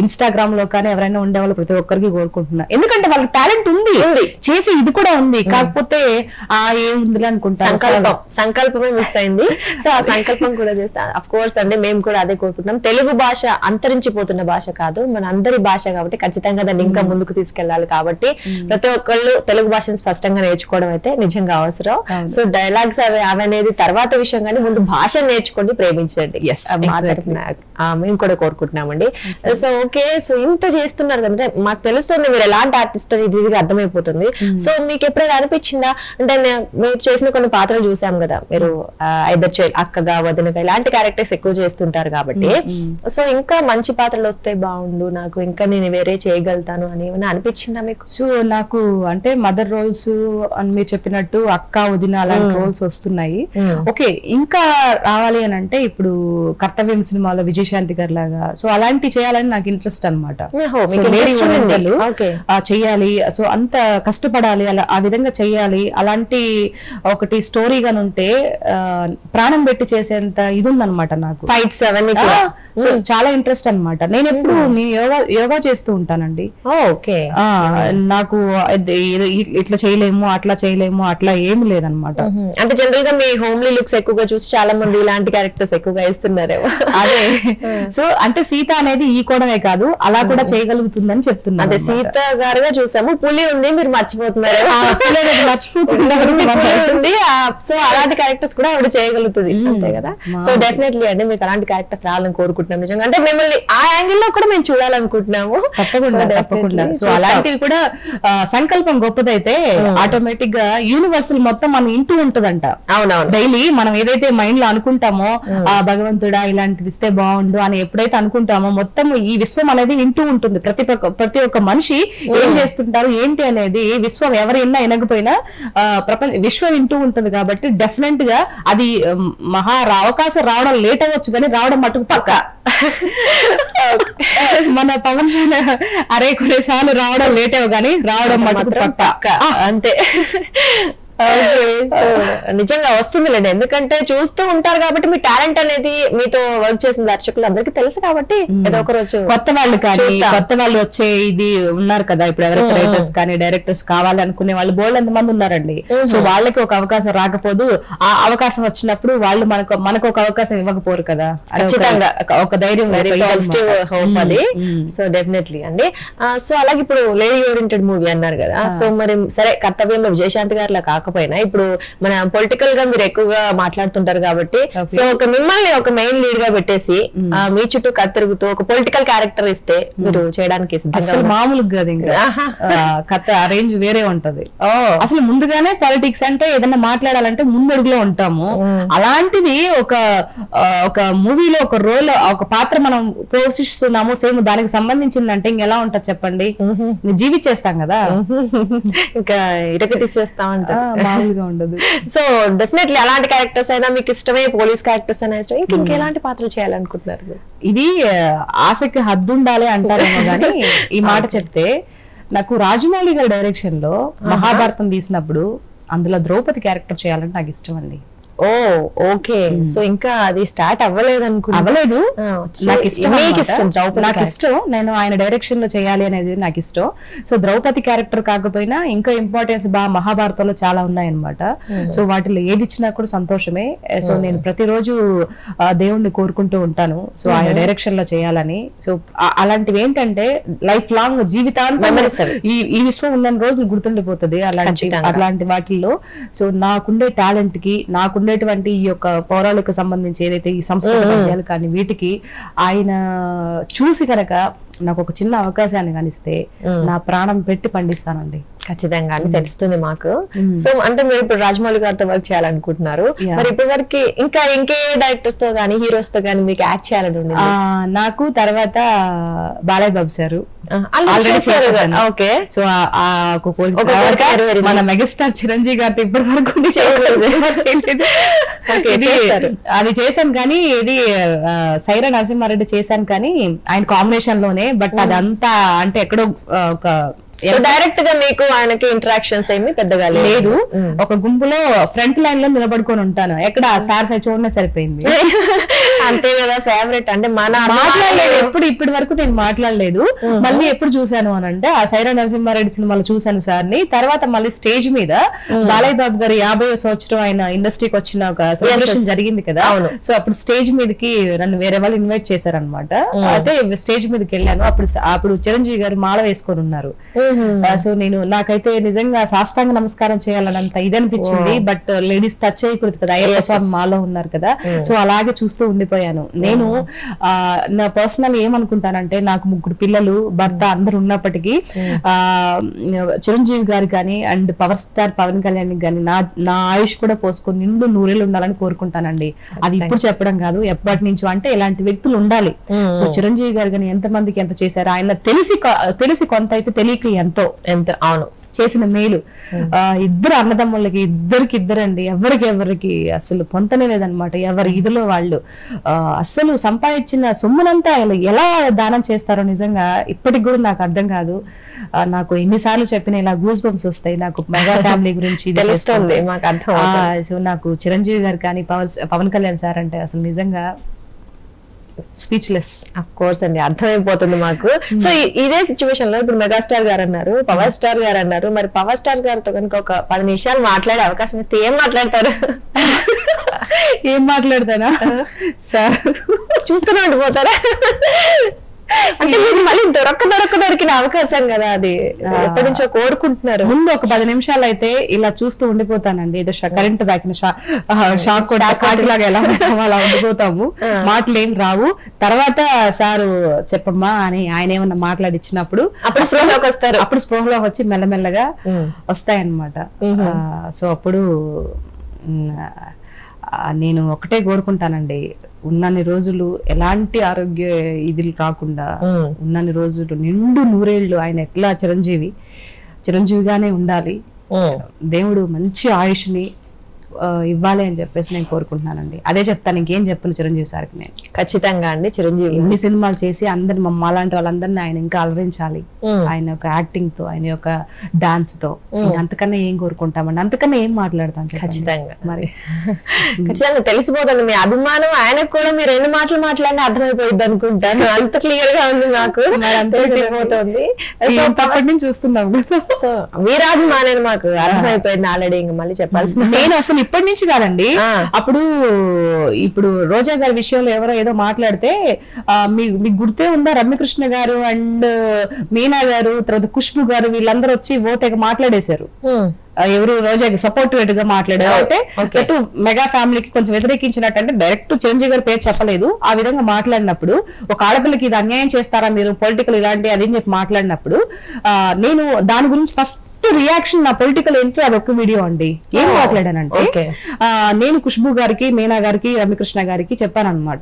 ఇన్స్టాగ్రామ్ లో కానీ ఎవరైనా ఉండేవాళ్ళు ప్రతి ఒక్కరికి కోరుకుంటున్నా. ఎందుకంటే వాళ్ళకి టాలెంట్ ఉంది, చేసి ఇది కూడా ఉంది, కాకపోతే ఏముంది అనుకుంటారు, సంకల్పమే మిస్ అయింది. సో ఆ సంకల్పం కూడా చేస్తా. అఫ్ కోర్స్ అంటే మేము కూడా అదే కోరుకుంటున్నాం. తెలుగు భాష అంతరించిపోతున్న భాష కాదు, మన అందరి భాష కాబట్టి ఖచ్చితంగా దాన్ని ఇంకా ముందుకు తీసుకెళ్లాలి. కాబట్టి ప్రతి ఒక్కళ్ళు తెలుగు భాషను స్పష్టంగా నేర్చుకోవడం అయితే నిజంగా అవసరం. సో డైలాగ్స్ అవనేది తర్వాత విషయం, కానీ ముందు భాష నేర్చుకోండి, ప్రేమించండి. మేము కూడా కోరుకుంటున్నామండి. సో ఓకే, సో ఇంత చేస్తున్నారు కదా, మాకు తెలుస్తుంది మీరు ఎలాంటి ఆర్టిస్ట్ అని ఈజీగా అర్థమైపోతుంది. సో మీకు ఎప్పుడైనా అనిపించిందా, అంటే మీరు చేసిన కొన్ని పాత్రలు చూసాం కదా, మీరు ఐదర్ అక్కగా వదినగా ఇలాంటి క్యారెక్టర్స్ ఎక్కువ చేస్తుంటారు కాబట్టి, సో ఇంకా మంచి పాత్రలు వస్తే బాగుండు, నాకు ఇంకా నేను వేరే చేయగలుగుతాను అని ఏమైనా అనిపించిందా మీకు? సో నాకు అంటే మదర్ రోల్స్ అని మీరు చెప్పినట్టు అక్క వదిన అలాంటి రోల్స్ వస్తున్నాయి. ఓకే, ఇంకా రావాలి అని అంటే ఇప్పుడు కర్తవ్యం సినిమాలో విజయశాంతి గారి లాగా సో అలాంటి చేయాలని నాకు ఇంట్రెస్ట్ అనమాట. చెయ్యాలి, సో అంత కష్టపడాలి, అలా ఆ విధంగా చెయ్యాలి. అలాంటి ఒకటి స్టోరీ గాని ఉంటే ప్రాణం పెట్టి చేసేంత ఇది ఉందన్నమాట నాకు. ఫైట్స్ అవన్నీ సో చాలా ఇంట్రెస్ట్ అనమాట. నేను ఎప్పుడు యోగా చేస్తూ ఉంటానండి. ఓకే, నాకు ఇట్లా చేయలేము అట్లా చేయలేము అట్లా ఏమి లేదనమాట. అంటే జనరల్ గా మీ హోమ్లీ లుక్స్ ఎక్కువగా చూసి చాలా మంది ఇలాంటి క్యారెక్టర్స్ ఎక్కువగా ఇస్తున్నారేమో. అదే, సో అంటే సీత అనేది ఈ కోణమే కాదు, అలా కూడా చేయగలుగుతుందని చెప్తున్నా. అదే సీత గారుగా చూసాము, పులి ఉంది మీరు మర్చిపోతున్నారు, సో అలాంటి క్యారెక్టర్స్ కూడా ఆవిడ చేయగలుగుతుంది, అంతే కదా. సో డెఫినెట్లీ అండి మీకు అలాంటి క్యారెక్టర్స్ రావాలని కోరుకుంటున్నాం నిజంగా. అంటే మిమ్మల్ని ఆ యాంగిల్ లో కూడా మేము చూడాలనుకుంటున్నాము. తప్పకుండా. సో అలాంటివి కూడా సంకల్పం గొప్పదైతే ఆటోమేటిక్ గా యూనివర్సల్ మొత్తం మనం ఇంటూ ఉంటదంట. అవునవును, డైలీ మనం ఏదైతే మైండ్ లో అనుకుంటామో ఆ భగవంతుడా ఇలాంటిది ఇస్తే బాగుండు అని ఎప్పుడైతే అనుకుంటామో మొత్తం ఈ విశ్వం అనేది వింటూ ఉంటుంది. ప్రతి ఒక్క మనిషి ఏం చేస్తుంటారు ఏంటి అనేది విశ్వం ఎవరు విన్నా వినకపోయినా విశ్వం వింటూ ఉంటుంది. కాబట్టి డెఫినెట్ గా అది అవకాశం రావడం లేట్ అవ్వచ్చు కానీ రావడం మటుకు పక్క. మన పవన్ అరే కొన్నిసార్లు రావడం లేట్ అవ్వ కానీ రావడం మటుకు పక్క, అంతే. సో నిజంగా వస్తుందిలేండి, ఎందుకంటే చూస్తూ ఉంటారు కాబట్టి మీ టాలెంట్ అనేది మీతో వర్క్ చేసిన దర్శకులు అందరికీ తెలుసు కాబట్టి ఏదో ఒక రోజు కొత్త వాళ్ళు కానీ కొత్త వాళ్ళు వచ్చే ఇది ఉన్నారు కదా, ఇప్పుడు ఎవరైతే రైటర్స్ కానీ డైరెక్టర్స్ కావాలి అనుకునే వాళ్ళు బోల్డ్ ఎంతమంది ఉన్నారండి. సో వాళ్ళకి ఒక అవకాశం రాకపోదు, ఆ అవకాశం వచ్చినప్పుడు వాళ్ళు మనకు ఒక అవకాశం ఇవ్వకపోరు కదా, ఖచ్చితంగా ఒక ధైర్యం పాజిటివ్ హోప్ అది. సో డెఫినెట్లీ అండి. సో అలాగే ఇప్పుడు లేడీ ఓరియంటెడ్ మూవీ అన్నారు కదా, సో మరి సరే కర్తవ్యంలో విజయశాంతి గారిలా కాకపోయినా ఇప్పుడు మన పొలిటికల్ గా మీరు ఎక్కువగా మాట్లాడుతుంటారు కాబట్టి, సో ఒక మిమ్మల్ని ఒక మెయిన్ లీడ్ గా పెట్టేసి మీ చుట్టూ కత్తిరుగుతూ ఒక పొలిటికల్ క్యారెక్టర్ ఇస్తే మీరు చేయడానికి అసలు మామూలుగా కాదు, ఇంకా కథ అరేంజ్ వేరే ఉంటది. అసలు ముందుగానే పాలిటిక్స్ అంటే ఏదన్నా మాట్లాడాలంటే ముందడుగులో ఉంటాము. అలాంటిది ఒక మూవీలో ఒక రోల్ ఒక పాత్ర మనం పోషిస్తున్నాము, సేమ్ దానికి సంబంధించిందంటే ఇంకెలా ఉంటది చెప్పండి, జీవించేస్తాం కదా, ఇంకా ఇరక తీసేస్తాం అంటే మామూలుగా ఉండదు. సో డెఫినెట్లీ అలాంటి క్యారెక్టర్స్ అయినా మీకు ఇష్టమే, పోలీస్ క్యారెక్టర్స్ అయినా ఇష్టం, ఇంకెలాంటి పాత్రలు చేయాలనుకుంటున్నారు? ఇది ఆశకి హద్దు ఉండాలి అంటారేమో గానీ ఈ మాట చెప్తే నాకు రాజమౌళి గారి డైరెక్షన్ లో మహాభారతం తీసినప్పుడు అందులో ద్రౌపది క్యారెక్టర్ చేయాలంటే నాకు ఇష్టం అండి. ఓ ఓకే, సో ఇంకా అది స్టార్ట్ అవ్వలేదు అవ్వలేదు. నాకు ఇష్టం, నాకు ఇష్టం, నేను ఆయన డైరెక్షన్ లో చేయాలి అనేది నాకు ఇష్టం. సో ద్రౌపది క్యారెక్టర్ కాకపోయినా ఇంకా ఇంపార్టెన్స్ మహాభారతంలో చాలా ఉన్నాయన్నమాట. సో వాటిలో ఏది ఇచ్చినా కూడా సంతోషమే. సో నేను ప్రతిరోజు దేవుణ్ణి కోరుకుంటూ ఉంటాను సో ఆయన డైరెక్షన్ లో చేయాలని. సో అలాంటివి ఏంటంటే లైఫ్ లాంగ్ జీవితాంతం ఈ విశ్వం ఉన్న రోజులు గుర్తుండిపోతుంది అలాంటి వాటిల్లో. సో నాకుండే టాలెంట్ కి ఉండేటువంటి ఈ యొక్క పౌరాలకు సంబంధించి ఏదైతే ఈ సంస్కృత పద్యాలు కానీ వీటికి ఆయన చూసి కనుక నాకు ఒక చిన్న అవకాశాన్ని కనిస్తే నా ప్రాణం పెట్టి పండిస్తానండి. ఖచ్చితంగా అని తెలుస్తుంది మాకు. సో అంటే మీరు ఇప్పుడు రాజమౌళి గారితో వర్క్ చేయాలనుకుంటున్నారు, మరి ఇప్పటి వరకు ఇంకా ఇంకే డైరెక్టర్స్ తో గానీ హీరోస్ తో గానీ మీకు యాక్ట్ చేయాలని ఉంది? నాకు తర్వాత Balayya Babu sir okay. So మన మెగాస్టార్ చిరంజీవి గారితో ఇప్పటి వరకు అది చేశాను, కానీ ఇది సైరా నరసింహారెడ్డి చేశాను, కానీ ఆయన కాంబినేషన్ లోనే. బట్ అదంతా అంటే ఎక్కడో ఒక డైరెక్ట్ గా మీకు ఆయనకి ఇంటరాక్షన్స్ ఏమి పెద్దగా లేదు. ఒక గుంపులో ఫ్రంట్ లైన్ లో నిలబడుకొని ఉంటాను, ఎక్కడ సార్ చూడనే సరిపోయింది. అంతే కదా, ఫేవరెట్ అంటే మన మాట్లాడలేదు ఎప్పుడు, ఇప్పటి వరకు నేను మాట్లాడలేదు. మళ్ళీ ఎప్పుడు చూసాను అని అంటే ఆ సైరా నరసింహారెడ్డి సినిమాలో చూసాను సార్ ని. తర్వాత మళ్ళీ స్టేజ్ మీద బాలయ్య బాబు గారు 50వ సంవత్సరం ఆయన ఇండస్ట్రీకి వచ్చిన ఒక సెలబ్రేషన్ జరిగింది కదా. సో అప్పుడు స్టేజ్ మీదకి నన్ను వేరే వాళ్ళు ఇన్వైట్ చేశారనమాట. అయితే స్టేజ్ మీదకి వెళ్ళాను. అప్పుడు చిరంజీవి గారు మాల వేసుకొని ఉన్నారు. సో నాకైతే నిజంగా సాష్టాంగ నమస్కారం చేయాలన్నంత ఇది అనిపించింది. బట్ లేడీస్ టచ్ చేయకూడదు కదా, అయ్యప్ప స్వామి మాలో ఉన్నారు కదా. సో అలాగే చూస్తూ ఉండిపోయాను. నేను నా పర్సనల్ ఏమనుకుంటానంటే, నాకు 3 పిల్లలు, భర్త అందరు ఉన్నప్పటికీ చిరంజీవి గారు కానీ and power star Pawan Kalyan కానీ నా ఆయుష్ కూడా పోసుకొని నిండు 100 ఏళ్ళు ఉండాలని కోరుకుంటానండి. అది ఇప్పుడు చెప్పడం కాదు, ఎప్పటి నుంచో. అంటే ఇలాంటి వ్యక్తులు ఉండాలి. సో చిరంజీవి గారు కానీ ఎంతమందికి ఎంత చేశారు, ఆయన తెలిసి కొంత అయితే తెలియక ఎంతో అవును చేసిన మేలు. ఇద్దరు అన్నదమ్ములకి ఇద్దరండి, ఎవరికి అసలు పొంతనే లేదనమాట. ఎవరి ఇదిలో వాళ్ళు అస్సలు సంపాదించిన సొమ్మునంతా ఎలా దానం చేస్తారో నిజంగా ఇప్పటికి కూడా నాకు అర్థం కాదు. నాకు ఎన్నిసార్లు చెప్పిన ఇలా గూస్ బంప్స్ వస్తాయి నాకు మెగా ఫ్యామిలీ గురించి. సో నాకు చిరంజీవి గారు కానీ పవన్ కళ్యాణ్ సార్ అంటే అసలు నిజంగా స్పీచ్లెస్. అఫ్ కోర్స్ అండి, అర్థమైపోతుంది మాకు. సో ఇదే సిచ్యువేషన్ లో ఇప్పుడు మెగాస్టార్ గారు అన్నారు, పవర్ స్టార్ గారు అన్నారు. మరి పవర్ స్టార్ గారితో కనుక ఒక 10 నిమిషాలు మాట్లాడే అవకాశం ఇస్తే ఏం మాట్లాడతారు? ఏం మాట్లాడతానా సార్, చూస్తూనే ఉండిపోతారా? అంటే మీకు మళ్ళీ దొరికిన అవకాశం కదా, అది ఎప్పటి నుంచో కోరుకుంటున్నారు. ముందు ఒక 10 నిమిషాలు అయితే ఇలా చూస్తూ ఉండిపోతానండి. ఏదో కరెంట్ దాకిన షాక్ కూడా కాటిలాగా ఎలా ఉంటామో అలా ఉండిపోతాము. మాటలు ఏం రావు. తర్వాత సారు చెప్పమ్మా అని ఆయన ఏమన్నా మాట్లాడిచ్చినప్పుడు అప్పుడు స్పృహలోకి వస్తారు. అప్పుడు స్పృహలోకి వచ్చి మెల్లమెల్లగా వస్తాయన్నమాట. సో అప్పుడు నేను ఒకటే కోరుకుంటానండి, ఉన్నన్ని రోజులు ఎలాంటి ఆరోగ్య ఇది రాకుండా ఉన్నన్ని రోజులు నిండు 100 ఏళ్ళు ఆయన ఎట్లా చిరంజీవిగానే ఉండాలి. దేవుడు మంచి ఆయుష్ని ఇవ్వాలి అని చెప్పేసి నేను కోరుకుంటున్నానండి. అదే చెప్తాను, ఇంకేం చెప్పను చిరంజీవి సార్కి నేను. ఖచ్చితంగా అండి, చిరంజీవి ఎన్ని సినిమాలు చేసి అందరిని మమ్మాలాంటి వాళ్ళందరినీ ఆయన ఇంకా అలరించాలి. ఆయన యొక్క యాక్టింగ్ తో, ఆయన యొక్క డాన్స్ తో. అంతకన్నా ఏం కోరుకుంటామండి, అంతకన్నా ఏం మాట్లాడతాం? ఖచ్చితంగా మరి ఖచ్చితంగా తెలిసిపోతుంది మీ అభిమానం. ఆయనకు కూడా మీరు ఎన్ని మాటలు మాట్లాడినా అర్థమైపోయింది అనుకుంటాను. అంత క్లియర్ గా ఉంది నాకు, తెలిసిపోతుంది. సో అప్పటి నుంచి చూస్తున్నాం. సో వీరాభిమానం మాకు అర్థమైపోయింది ఆల్రెడీ, ఇంకా మళ్ళీ చెప్పాల్సింది. నేను అసలు ఇప్పటి నుంచి కాదండి, ఇప్పుడు రోజా గారి విషయంలో ఎవరో ఏదో మాట్లాడితే మీకు గుర్తే ఉందా, రమ్యకృష్ణ గారు అండ్ మీనా గారు, తర్వాత ఖుష్బు గారు వీళ్ళందరూ వచ్చి ఓటేగా మాట్లాడేశారు. ఎవరు రోజాకి సపోర్టివ్ గా మాట్లాడారు. అంటే అటు మెగా ఫ్యామిలీకి కొంచెం వ్యతిరేకించినట్టు, అంటే డైరెక్ట్ చిరంజీవి గారి పేరు చెప్పలేదు. ఆ విధంగా మాట్లాడినప్పుడు ఒక ఆడపిల్లకి ఇది అన్యాయం చేస్తారా మీరు, పొలిటికల్ ఇలాంటి అది చెప్పి మాట్లాడినప్పుడు నేను దాని గురించి ఫస్ట్ రియాక్షన్ నా పొలిటికల్ ఎంట్రీ అదొక్క వీడియో అండి. ఏం మాట్లాడానంటే, నేను ఖుష్బు గారికి, మీనా గారికి, రమ్యకృష్ణ గారికి చెప్పాను అనమాట,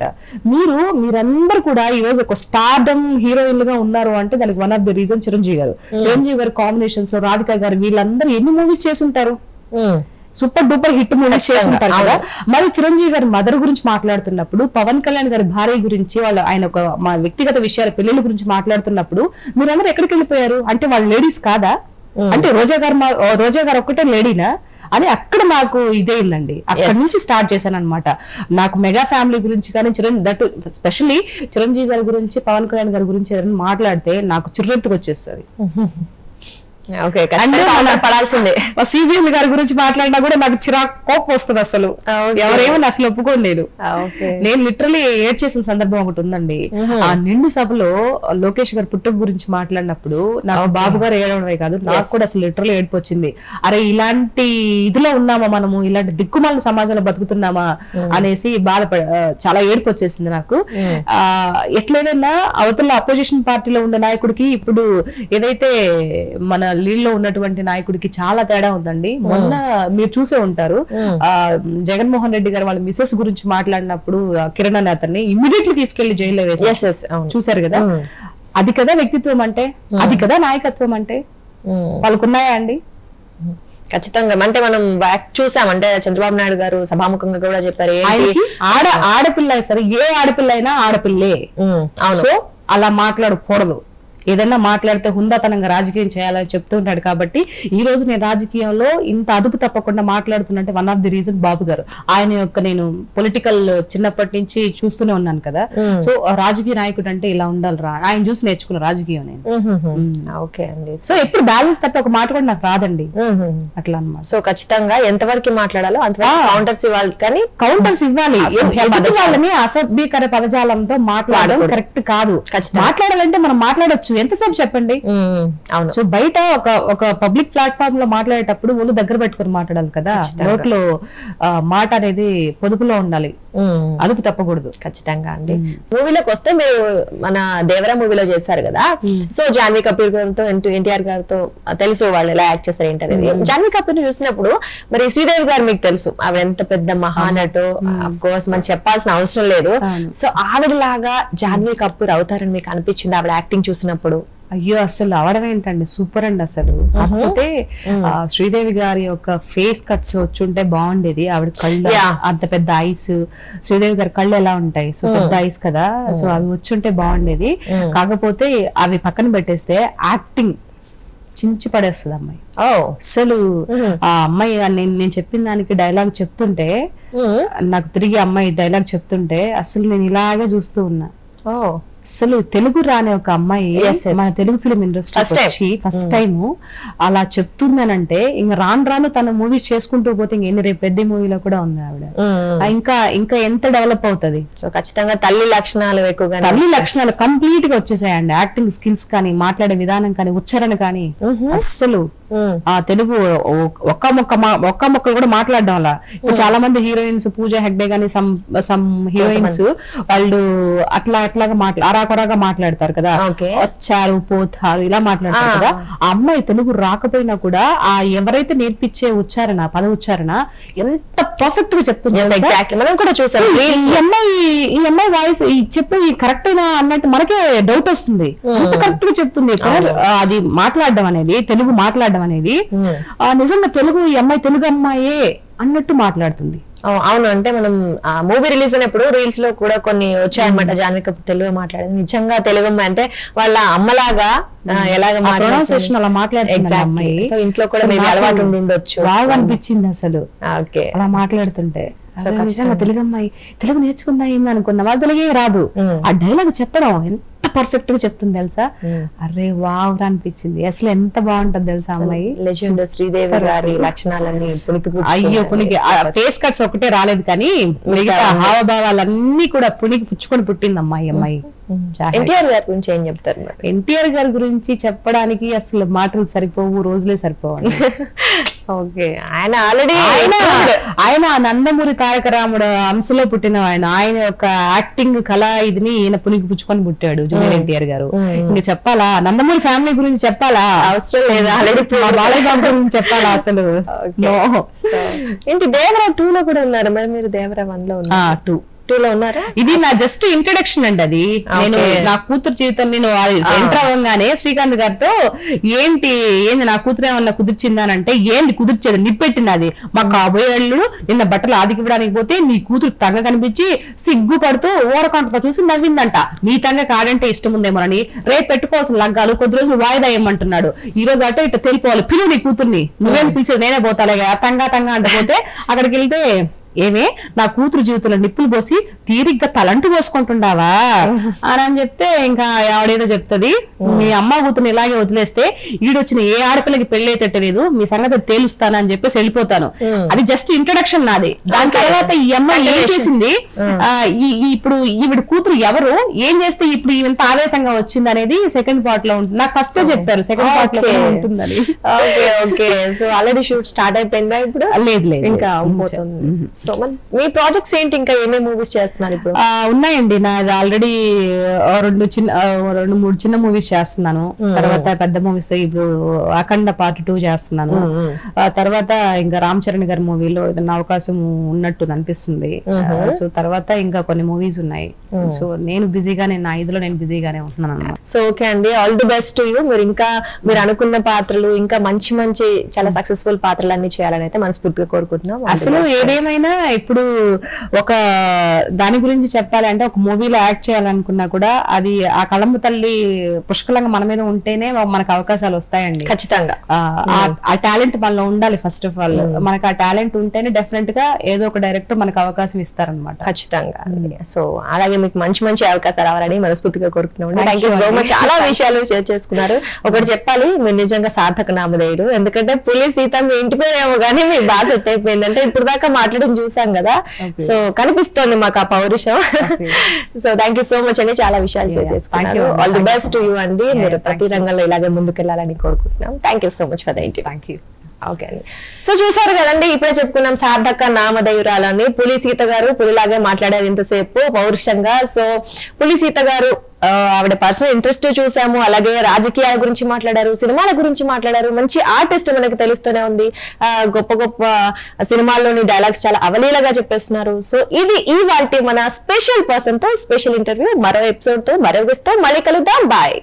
మీరందరూ కూడా ఈ రోజు ఒక స్టార్డమ్ హీరోయిన్లుగా ఉన్నారు అంటే దానికి one of the reason Chiranjeevi గారు కాంబినేషన్స్ లో రాధిక గారు వీళ్ళందరూ ఎన్ని మూవీస్ చేసుంటారు, సూపర్ డూపర్ హిట్ మూవీస్ చేస్తుంటారు కదా. మరి చిరంజీవి గారి మదర్ గురించి మాట్లాడుతున్నప్పుడు, పవన్ కళ్యాణ్ గారి భార్య గురించి, ఆయన ఒక మా వ్యక్తిగత విషయాల పెళ్లిళ్ళ గురించి మాట్లాడుతున్నప్పుడు మీరందరూ ఎక్కడికి వెళ్ళిపోయారు అంటే వాళ్ళు లేడీస్ కాదా? అంటే రోజా గారు ఒక్కటే లేడీనా అని అక్కడ మాకు ఇదేందండి. అక్కడ నుంచి స్టార్ట్ చేశాను అనమాట. నాకు మెగా ఫ్యామిలీ గురించి కానీ స్పెషల్లీ చిరంజీవి గారి గురించి, పవన్ కళ్యాణ్ గారి గురించి మాట్లాడితే నాకు చిర్రెత్తుకు వచ్చేస్తుంది. ఓకే ఖచ్చితంగా పడాల్సిందే. సిబిఎన్ గారి గురించి మాట్లాడినా కూడా నాకు చిరాకు కోపం వస్తుంది అసలు. ఎవరేమని అసలు ఒప్పుకోలేదు. నేను లిటరలీ ఏడ్ చేసిన సందర్భం ఒకటి ఉందండి. ఆ నిండు సభలో లోకేష్ గారు పుట్టుక గురించి మాట్లాడినప్పుడు నాకు బాబు గారు ఏడవడమే కాదు, నాకు కూడా అసలు లిటరలీ ఏడుపు వచ్చింది. అరే ఇలాంటి ఇదిలో ఉన్నామా మనము, ఇలాంటి దిక్కుమాలిన సమాజంలో బతుకుతున్నామా అనేసి చాలా ఏడుపు వచ్చేసింది నాకు. ఎట్లేదన్నా అవతల అపోజిషన్ పార్టీలో ఉన్న నాయకుడికి ఇప్పుడు ఏదైతే మన లీడ్లో ఉన్నటువంటి నాయకుడికి చాలా తేడా ఉందండి. మొన్న మీరు చూసే ఉంటారు, జగన్మోహన్ రెడ్డి గారు వాళ్ళ మిసెస్ గురించి మాట్లాడినప్పుడు కిరణ్ అనే అతన్ని ఇమ్మీడియట్లీ తీసుకెళ్లి జైల్లో వేసారు. చూసారు కదా, అది కదా వ్యక్తిత్వం అంటే, అది కదా నాయకత్వం అంటే. వాళ్ళకున్నాయా అండి? ఖచ్చితంగా. అంటే మనం చూసాం, అంటే చంద్రబాబు నాయుడు గారు సభాముఖంగా కూడా చెప్పారు, ఆడపిల్ల సరే ఏ ఆడపిల్ల అయినా ఆడపిల్లే, సో అలా మాట్లాడకూడదు. ఏదన్నా మాట్లాడితే హుందాతనంగా రాజకీయం చేయాలని చెప్తుంటాడు. కాబట్టి ఈ రోజు నేను రాజకీయంలో ఇంత అదుపు తప్పకుండా మాట్లాడుతున్నట్టే వన్ ఆఫ్ ది రీజన్ బాబు గారు. ఆయన యొక్క నేను పొలిటికల్ చిన్నప్పటి నుంచి చూస్తూనే ఉన్నాను కదా. సో రాజకీయ నాయకుడు అంటే ఇలా ఉండాలిరా, ఆయన చూసి నేర్చుకున్న రాజకీయం నేను. ఓకే అండి. సో ఎప్పుడు బ్యాలెన్స్ తప్ప ఒక మాట కూడా నాకు రాదండి అట్లా అన్నమాట. సో ఖచ్చితంగా ఎంతవరకు మాట్లాడాలో అంతవరకు కౌంటర్స్ ఇవ్వాలి, కానీ కౌంటర్స్ ఇవ్వాలి. వాళ్ళని అసభ్యకర పదజాలంతో మాట్లాడడం కరెక్ట్ కాదు. మాట్లాడాలంటే మనం మాట్లాడొచ్చు, ఎంతసేపు చెప్పండి. సో బయట ఒక పబ్లిక్ ప్లాట్ఫామ్ లో మాట్లాడేటప్పుడు వాళ్ళు దగ్గర పెట్టుకుని మాట్లాడాలి కదా. నోట్లో మాట అనేది పొదుపులో ఉండాలి, అదుపు తప్పకూడదు. ఖచ్చితంగా అండి. మూవీలోకి వస్తే మీరు మన దేవరా మూవీలో చేశారు కదా, సో జాన్వీ కపూర్ గారితో ఎన్టీఆర్ గారితో తెలుసు వాళ్ళు ఎలా యాక్ట్ చేస్తారు ఏంటనేది. జాన్వీ కపూర్ ని చూసినప్పుడు మరి శ్రీదేవి గారు మీకు తెలుసు, ఆవిడ ఎంత పెద్ద మహానటు, ఆఫ్ కోర్స్ మనం చెప్పాల్సిన అవసరం లేదు. సో ఆవిడలాగా జాన్వీ కపూర్ అవుతారని మీకు అనిపించింది ఆవిడ యాక్టింగ్ చూసినప్పుడు? అయ్యో అసలు అవడం ఏంటండి, సూపర్ అండి అసలు. కాకపోతే శ్రీదేవి గారి యొక్క ఫేస్ కట్స్ వచ్చుంటే బాగుండేది. ఆవిడ కళ్ళు అంత పెద్ద ఐస్, శ్రీదేవి గారి కళ్ళు ఎలా ఉంటాయి, సో పెద్ద ఐస్ కదా, సో అవి వచ్చుంటే బాగుండేది. కాకపోతే అవి పక్కన పెట్టేస్తే యాక్టింగ్ చించి పడేస్తుంది అమ్మాయి. అసలు ఆ అమ్మాయి నేను చెప్పిన దానికి డైలాగ్ చెప్తుంటే, నాకు తిరిగి అమ్మాయి డైలాగ్ చెప్తుంటే అసలు నేను ఇలాగే చూస్తూ ఉన్నా. అసలు తెలుగు రాని ఒక అమ్మాయి మన తెలుగు ఫిలిం ఇండస్ట్రీ వచ్చి ఫస్ట్ టైం అలా చెప్తుందనంటే, ఇంకా రాను తన మూవీస్ చేసుకుంటూ పోతే ఇంక రేపు పెద్ద మూవీలో కూడా ఉంది ఆవిడ. ఇంకా ఎంత డెవలప్ అవుతుంది. సో ఖచ్చితంగా తల్లి లక్షణాలు ఎక్కువగా, తల్లి లక్షణాలు కంప్లీట్ గా వచ్చేసాయండి. యాక్టింగ్ స్కిల్స్ కానీ, మాట్లాడే విధానం కానీ, ఉచ్చారణ కానీ, అస్సలు ఆ తెలుగు ఒక్క మొక్కలు కూడా మాట్లాడడం అలా. ఇప్పుడు చాలా మంది హీరోయిన్స్, పూజా హెగ్డే గానీ సమ్ హీరోయిన్స్ వాళ్ళు అట్లాగా అరాకొరాగా మాట్లాడతారు కదా, వచ్చారు పోతారు ఇలా మాట్లాడతారు కదా. ఆ అమ్మాయి తెలుగు రాకపోయినా కూడా ఆ ఎవరైతే నేర్పించే ఉచ్చారణ, పద ఉచ్చారణ ఎంత పర్ఫెక్ట్ గా చెప్తుంది. మనం కూడా చూసాం ఈ అమ్మాయి వాయిస్ చెప్పి కరెక్ట్ అయినా అన్నట్టు మనకే డౌట్ వస్తుంది. అంత కరెక్ట్ గా చెప్తుంది. అది మాట్లాడడం అనేది, తెలుగు మాట్లాడడం అనేది నిజంగా తెలుగు, ఈ అమ్మాయి తెలుగు అమ్మాయే అన్నట్టు మాట్లాడుతుంది. అవును. అంటే మనం మూవీ రిలీజ్ అయినప్పుడు రీల్స్ లో కూడా కొన్ని వచ్చాయన్నమాట, జాన్వీ కపూర్ తెలుగు మాట్లాడేది. నిజంగా తెలుగు అమ్మాయి అంటే వాళ్ళ అమ్మలాగా ఎలాగ మాట్లాడుతుంది. సో ఇంట్లో కూడా మేము అలవాటు ఉండొచ్చు. బాగా అనిపించింది అసలు అలా మాట్లాడుతుంటే. నిజంగా తెలుగు అమ్మాయి తెలుగు నేర్చుకుందా ఏంది అనుకున్నా, వాళ్ళ తెలుగే రాదు. ఆ డైలాగ్ చెప్పడం ఎంత పర్ఫెక్ట్ గా చెప్తుంది తెలుసా. అరే వావ్ అనిపించింది. అసలు ఎంత బాగుంటది తెలుసా అమ్మాయి. లెజెండ్ శ్రీదేవి గారి లక్షణాలన్నీ పునికి ఫేస్ కట్స్ ఒకటే రాలేదు కానీ మిగతా హావభావాలన్నీ కూడా పునికి పుచ్చుకొని పుట్టింది అమ్మాయి. ఎన్టీఆర్ గారి గురించి ఏం చెప్తారు? ఎన్టీఆర్ గారి గురించి చెప్పడానికి అసలు మాటలు సరిపోవు, రోజులే సరిపోవు. ఓకే, ఆయన ఆల్రెడీ ఆయన నందమూరి తారక రాముడు అంశలో పుట్టిన ఆయన యొక్క యాక్టింగ్ కళ ఇదిని ఈయన పునికి పుచ్చుకొని పుట్టాడు జూనియర్ ఎన్టీఆర్ గారు. ఇంకా చెప్పాలా నందమూరి ఫ్యామిలీ గురించి చెప్పాలా? అవసరం లేదు, ఆల్రెడీ బాలయ్య బాబు గురించి చెప్పాలా అసలు? ఏంటి దేవరా 2 లో కూడా ఉన్నారు, మరి మీరు దేవరా 1 లో ఉన్నారు, 2 లో ఉన్నారా? ఇది నా జస్ట్ ఇంట్రడక్షన్ అండి. అది నేను నా కూతురు జీవితం నేను ఎంటర్ అవ్వగానే శ్రీకాంత్ గారితో ఏంది నా కూతురు ఏమన్నా కుదిర్చిందానంటే, ఏంది కుదిర్చేది నిప్పెట్టినది మా కాబోయేళ్ళు నిన్న బట్టలు ఆదికివ్వడానికి పోతే నీ కూతురు తంగ కనిపించి సిగ్గుపడుతూ ఓరకంటతో చూసి నవ్విందంట. నీ తంగ కాడంటే ఇష్టం ఉందేమోనని రేపు పెట్టుకోవాల్సిన లగ్గాలు కొద్ది రోజులు వాయిదా ఏమంటున్నాడు. ఈ రోజు అటు ఇటు తెలిపోవాలి, పిలువు నీ కూతుర్ని, నువ్వేం పిలిచేది నేనే పోతాలే కదా తంగా అంటే పోతే అక్కడికి వెళ్తే ఏమే నా కూతురు జీవితంలో నిప్పులు పోసి తీరిగ్గా తలంటు పోసుకుంటుండావా అని చెప్తే ఇంకా ఆవిడేదో చెప్తుంది, మీ అమ్మ కూతురుని ఇలాగే వదిలేస్తే ఈడొచ్చిన ఏ ఆడపిల్లకి పెళ్లి అయితే లేదు, మీ సంగతి తేలుస్తాను అని చెప్పేసి వెళ్ళిపోతాను. అది జస్ట్ ఇంట్రడక్షన్ నాది. దాని తర్వాత ఈ అమ్మాయి ఏం చేసింది, ఇప్పుడు ఈవిడ కూతురు ఎవరు, ఏం చేస్తే ఇప్పుడు ఇంత ఆవేశంగా వచ్చింది అనేది సెకండ్ పార్ట్ లో ఉంటుంది. నాకు ఫస్ట్ చెప్పారు సెకండ్ పార్ట్ లో ఉంటుందని. సో ఆల్రెడీ షూట్ స్టార్ట్ అయిపోయిందా ఇప్పుడు? లేదు లేదు, ఇంకా సో మీ ప్రాజెక్ట్స్ ఏంటి, ఇంకా ఏమేమి మూవీస్ చేస్తున్నారు ఇప్పుడు? ఉన్నాయండి, నాది ఆల్రెడీ 2-3 చిన్న మూవీస్ చేస్తున్నాను. తర్వాత పెద్ద మూవీస్ ఇప్పుడు అఖండ పార్ట్ 2 చేస్తున్నాను. తర్వాత ఇంకా రామ్ చరణ్ గారి మూవీలో ఏదైనా అవకాశం ఉన్నట్టు అనిపిస్తుంది. సో తర్వాత ఇంకా కొన్ని మూవీస్ ఉన్నాయి. సో నేను బిజీగానే, నా ఇదిలో నేను బిజీగానే ఉంటున్నాను అన్నమాట. సో ఓకే అండి, all the best to you. మీరు అనుకున్న పాత్రలు ఇంకా మంచి మంచి చాలా సక్సెస్ఫుల్ పాత్రలు అన్ని చేయాలని అయితే మనస్ఫూర్తిగా కోరుకుంటున్నాం. అసలు ఏదేమైనా ఇప్పుడు ఒక దాని గురించి చెప్పాలి అంటే, ఒక మూవీలో యాక్ట్ చేయాలనుకున్నా కూడా అది ఆ కళమ్మ తల్లి పుష్కలంగా మన మీద ఉంటేనే మనకు అవకాశాలు వస్తాయండి. ఖచ్చితంగా ఆ టాలెంట్ మనలో ఉండాలి. ఫస్ట్ ఆఫ్ ఆల్ మనకు ఆ టాలెంట్ ఉంటేనే డెఫినెట్ గా ఏదో ఒక డైరెక్టర్ మనకు అవకాశం ఇస్తారనమాట. ఖచ్చితంగా. సో అలాగే మీకు మంచి మంచి అవకాశాలు రావాలని మనస్ఫూర్తిగా కోరుకుంటున్నాం. Thank you so much. చాలా విషయాలు షేర్ చేసుకున్నారు. ఒకటి చెప్పాలి, మీరు నిజంగా సార్థక నామధేయుడు. ఎందుకంటే పులి సీత మీ ఇంటి పేరేమో కానీ మీ బాగా సెట్ అయిపోయింది. అంటే ఇప్పుడు దాకా మాట్లాడడం చూసాం కదా, సో కనిపిస్తోంది మాకు ఆ పౌరుషం. So thank you so much అండి, చాలా విషయాలు షేర్ చేసుకున్నారు. All the best to you అండి. మీరు ప్రతి రంగంలో ఇలాగే ముందుకెళ్లాలని కోరుకుంటున్నాం. Thank you so much for the interview. Thank you. Okay అండి. సో చూసారు కదండి, ఇప్పుడే చెప్పుకున్నాం సార్థక నామధేయురాలని. పులి సీత గారు పులిలాగే మాట్లాడారు ఇంతసేపు పౌరుషంగా. సో పులి సీత గారు ఆవిడ పర్సనల్ ఇంట్రెస్ట్ చూసాము, అలాగే రాజకీయాల గురించి మాట్లాడారు, సినిమాల గురించి మాట్లాడారు. మంచి ఆర్టిస్ట్ మనకి తెలుస్తూనే ఉంది. గొప్ప గొప్ప సినిమాల్లోని డైలాగ్స్ చాలా అవలీలగా చెప్పేస్తున్నారు. సో ఇది ఇవాల్టి మన స్పెషల్ పర్సన్ తో స్పెషల్ ఇంటర్వ్యూ. మరో ఎపిసోడ్ తో మరో గెస్ట్ తో మళ్ళీ కలుద్దాం. బాయ్.